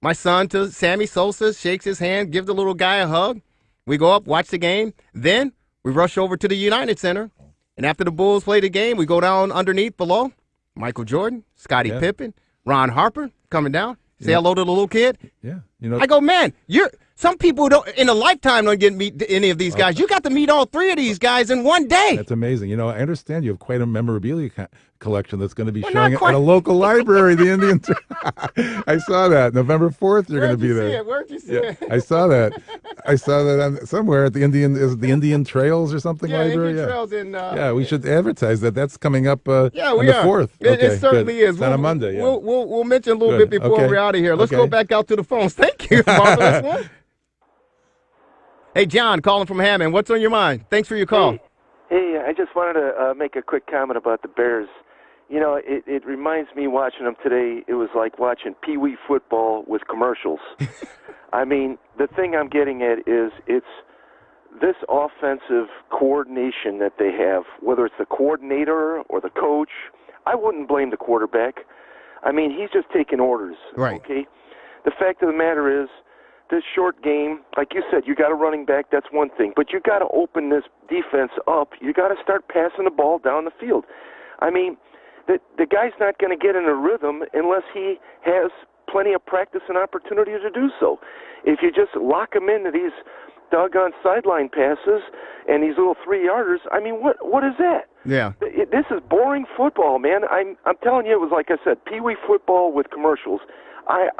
my son to Sammy Sosa, shakes his hand, gives the little guy a hug. We go up, watch the game. Then we rush over to the United Center, and after the Bulls play the game, we go down underneath below. Michael Jordan, Scottie Pippen, Ron Harper coming down. Say hello to the little kid. Yeah, I go, man. Some people don't in a lifetime don't get to meet any of these guys. You got to meet all 3 of these guys in one day. That's amazing. I understand you have quite a memorabilia collection that's going to be showing at a local library. The Indian. I saw that November 4th. You're going to be there. Where'd you see it? I saw that. I saw that somewhere at the Indian. Is it the Indian Trails or something? Library? Indian Trails in. We should advertise that. That's coming up. On the 4th. It certainly is. It's on a Monday. Yeah. We'll mention a little bit before we're out of here. Let's go back out to the phones. Thank you, marvelous one. Hey, John, calling from Hammond. What's on your mind? Thanks for your call. Hey, I just wanted to make a quick comment about the Bears. It reminds me watching them today, it was like watching Pee Wee football with commercials. I mean, the thing I'm getting at is it's this offensive coordination that they have, whether it's the coordinator or the coach. I wouldn't blame the quarterback. I mean, he's just taking orders. Right. Okay? The fact of the matter is, this short game, like you said, you got a running back, that's one thing. But you got to open this defense up. You got to start passing the ball down the field. I mean, the guy's not going to get in a rhythm unless he has plenty of practice and opportunity to do so. If you just lock him into these doggone sideline passes and these little 3-yarders, I mean, what is that? Yeah. This is boring football, man. I'm telling you, it was like I said, Pee Wee football with commercials. I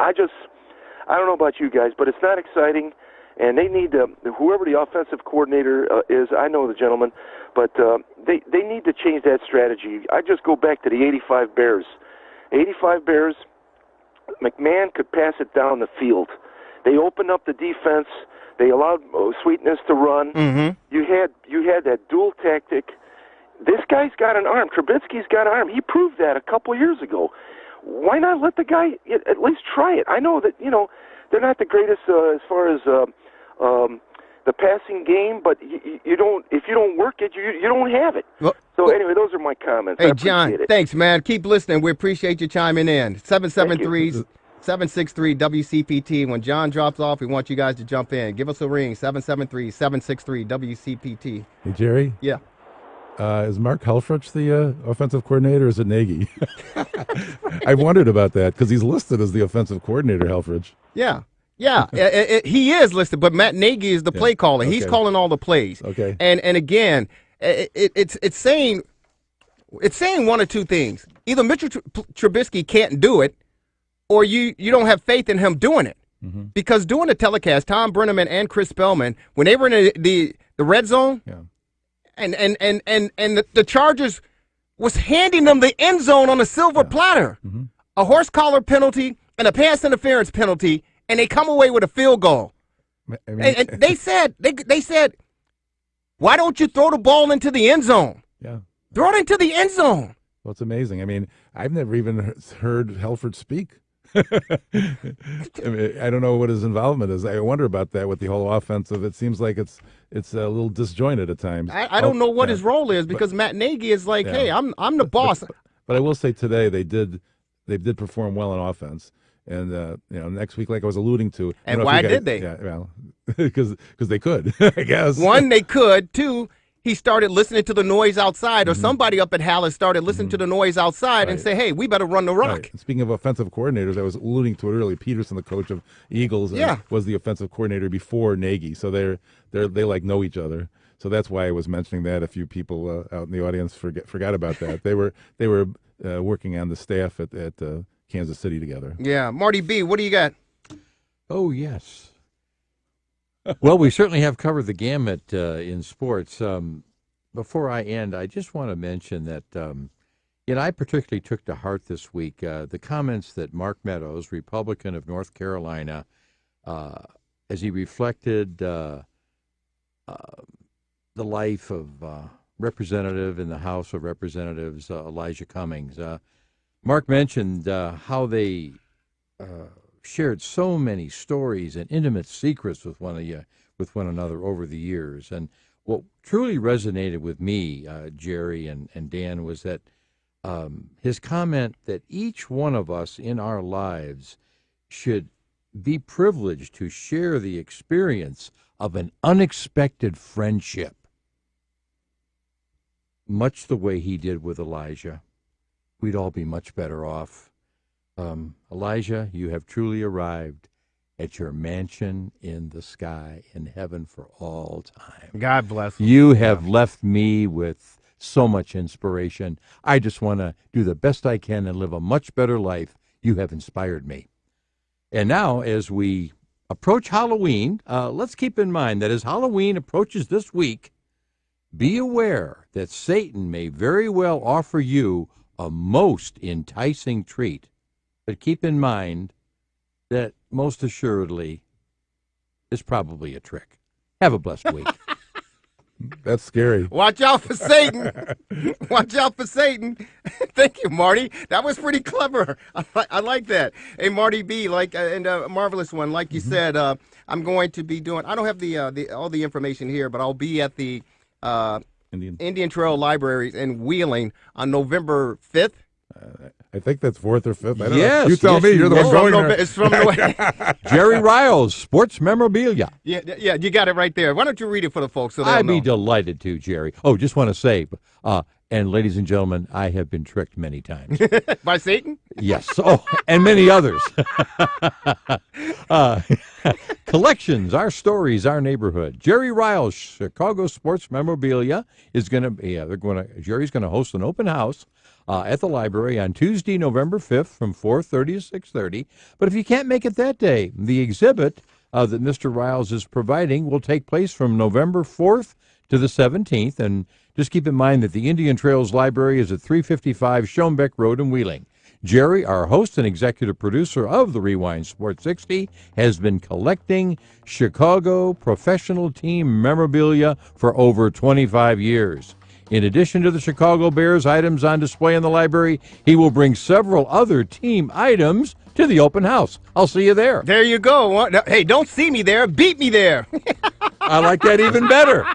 don't know about you guys, but it's not exciting, and they need to, whoever the offensive coordinator is, I know the gentleman, but they need to change that strategy. I just go back to the 85 Bears. 85 Bears, McMahon could pass it down the field. They opened up the defense. They allowed Sweetness to run. Mm-hmm. You had that dual tactic. This guy's got an arm. Trubisky's got an arm. He proved that a couple years ago. Why not let the guy at least try it? I know that, they're not the greatest as far as the passing game, but you don't. If you don't work it, you don't have it. So anyway, those are my comments. Hey, John, thanks, man. Keep listening. We appreciate you chiming in. 773-763-WCPT. When John drops off, we want you guys to jump in. Give us a ring, 773-763-WCPT. Hey, Jerry? Yeah. Is Mark Helfrich the offensive coordinator, or is it Nagy? I wondered about that because he's listed as the offensive coordinator, Helfrich. Yeah. He is listed, but Matt Nagy is the play caller. Okay. He's calling all the plays. Okay. And again, it's saying one of two things. Either Mitchell Trubisky can't do it, or you don't have faith in him doing it. Mm-hmm. Because doing the telecast, Tom Brenneman and Chris Spellman, when they were in the red zone, and the Chargers was handing them the end zone on a silver platter. Mm-hmm. A horse collar penalty and a pass interference penalty, and they come away with a field goal. I mean, and they said, why don't you throw the ball into the end zone? Yeah. Throw it into the end zone. Well, it's amazing. I mean, I've never even heard Helford speak. I mean, I don't know what his involvement is. I wonder about that with the whole offensive. It seems like it's a little disjointed at times. I don't know what his role is because Matt Nagy is like, hey, I'm the boss. But I will say today they did perform well on offense. And next week, like I was alluding to, and why did they? Yeah, well, because they could, I guess. One, they could. Two, he started listening to the noise outside, or somebody up at Hallis started listening to the noise outside and say, hey, we better run the rock. Right. Speaking of offensive coordinators, I was alluding to it earlier. Peterson, the coach of Eagles, was the offensive coordinator before Nagy, so they like know each other. So that's why I was mentioning that. A few people out in the audience forgot about that. They were working on the staff at Kansas City together. Yeah, Marty B, what do you got? Oh yes. Well, we certainly have covered the gamut in sports. Before I end, I just want to mention that I particularly took to heart this week the comments that Mark Meadows, Republican of North Carolina, as he reflected the life of Representative in the House of Representatives, Elijah Cummings. Mark mentioned how they shared so many stories and intimate secrets with one another over the years. And what truly resonated with me, Jerry and Dan, was that his comment that each one of us in our lives should be privileged to share the experience of an unexpected friendship, much the way he did with Elijah. We'd all be much better off. Elijah, you have truly arrived at your mansion in the sky in heaven for all time. God bless you. You have left me with so much inspiration. I just want to do the best I can and live a much better life. You have inspired me. And now, as we approach Halloween, let's keep in mind that as Halloween approaches this week, be aware that Satan may very well offer you a most enticing treat. But keep in mind that most assuredly is probably a trick. Have a blessed week. That's scary. Watch out for Satan. Watch out for Satan. Thank you, Marty. That was pretty clever. I like that. Hey, Marty B, and a marvelous one. Like you said, I'm going to be doing, I don't have all the information here, but I'll be at the Indian Trail Libraries in Wheeling on November 5th. I think that's 4th or 5th. I don't know. Yes. You tell me. You're the one going there. It's from Jerry Riles, Sports Memorabilia. Yeah, you got it right there. Why don't you read it for the folks so they'll I'd know. be delighted to, Jerry. Oh, just want to say, and ladies and gentlemen, I have been tricked many times. By Satan? Yes. Oh, and many others. Collections, our stories, our neighborhood. Jerry Riles, Chicago Sports Memorabilia is going to Jerry's going to host an open house at the library on Tuesday, November 5th from 4:30 to 6:30. But if you can't make it that day, the exhibit that Mr. Riles is providing will take place from November 4th to the 17th. And just keep in mind that the Indian Trails Library is at 355 Schoenbeck Road in Wheeling. Jerry, our host and executive producer of the Rewind Sports 60, has been collecting Chicago professional team memorabilia for over 25 years. In addition to the Chicago Bears items on display in the library, he will bring several other team items to the open house. I'll see you there. There you go. Hey, don't see me there. Beat me there. I like that even better.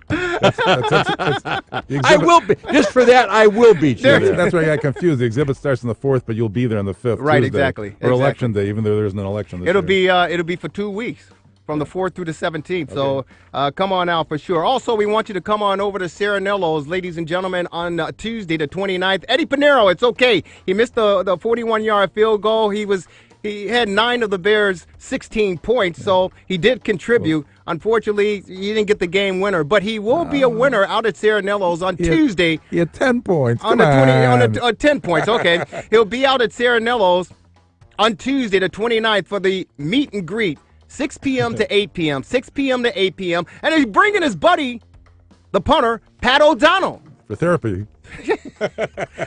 I will be. Just for that, I will beat you. That's why I got confused. The exhibit starts on the 4th, but you'll be there on the 5th. Right, Tuesday, exactly. Or Election Day, even though there isn't an election this year. It'll be for 2 weeks. From the 4th through the 17th. Okay. So come on out for sure. Also, we want you to come on over to Serenello's, ladies and gentlemen, on Tuesday the 29th. Eddie Pinero, it's okay. He missed the 41-yard field goal. He had 9 of the Bears' 16 points, so he did contribute. Unfortunately, he didn't get the game winner, but he will be a winner out at Serenello's on Tuesday. He had 10 points. On 10 points, okay. He'll be out at Serenello's on Tuesday the 29th for the meet and greet. 6 p.m. to 8 p.m., 6 p.m. to 8 p.m., and he's bringing his buddy, the punter, Pat O'Donnell. for therapy.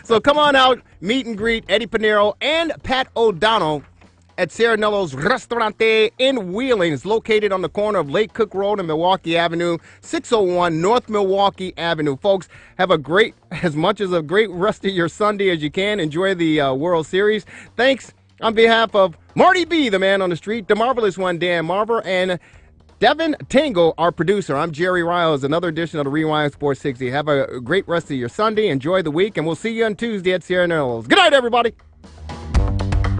So come on out, meet and greet Eddie Pinero and Pat O'Donnell at Serenello's Restaurante in Wheeling. It's located on the corner of Lake Cook Road and Milwaukee Avenue, 601 North Milwaukee Avenue. Folks, have as much as a great rest of your Sunday as you can. Enjoy the World Series. Thanks on behalf of Marty B., the man on the street, the marvelous one, Dan Marver, and Devin Tango, our producer. I'm Jerry Riles, another edition of the Rewind Sports 60. Have a great rest of your Sunday. Enjoy the week, and we'll see you on Tuesday at Serenello's. Good night, everybody.